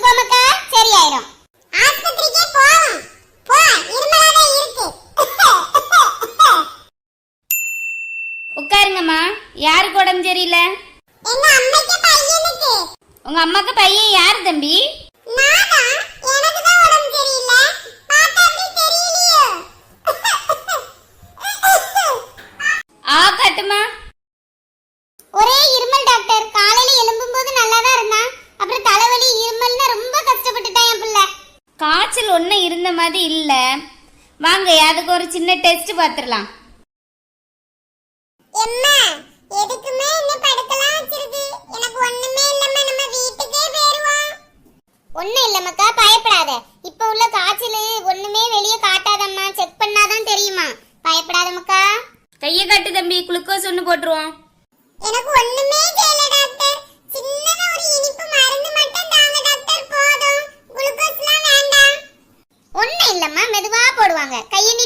போமக்கா, சரியாயிரும். ஆஸ்பத்திரிக்கே போவோம். போ, இருமலாவே இருக்கு. உட்காருங்கம்மா. யாருக்கு உடம்பு சரியில்லை? எங்க அம்மைக்கு பையனுக்கு. உங்க அம்மாக்கு பையன் யாரு தம்பி? நானா? எனக்கு தான் உடம்பு சரியில்லை. பார்த்தா அப்படி தெரியலையே. கட்டுமா. ஒரே இருமல் டாக்டர். காலையில எழும்பும்போது நல்லா தான் இருந்தான். அப்புறம் தலைவலி இருமல்னா ரொம்ப கஷ்டப்பட்டுட்டான் என் பிள்ளை. காய்ச்சல் ஒன்றும் இருந்த மாதிரி இல்லை. வாங்க, அதுக்கு ஒரு சின்ன டெஸ்ட் பார்த்துடலாம். எம்மா, எதுக்குமே என்ன படுக்கலாம் வச்சிருக்கு? எனக்கு ஒண்ணுமே இல்லம்மா, நம்ம வீட்டுக்கே போயிருவோம். ஒண்ணும் இல்லம்மாக்கா, பயப்படாத. இப்ப உள்ள காய்ச்சல் ஒண்ணுமே வெளியே காட்டாதம்மா, செக் பண்ணாதான் தெரியுமா. பயப்படாதம்மாக்கா. கையை கட்டு தம்பி, குளுக்கோஸ் ஒன்று போட்டுருவோம். எனக்கு ஒண்ணுமே செய்யல டாக்டர். சின்னதா ஒரு இனிப்பு மருந்து மட்டும் தாங்க டாக்டர், போதும். குளுக்கோஸ்லாம் வேண்டாம். ஒண்ணும் இல்லம்மா, மெதுவா போடுவாங்க. கையை நீ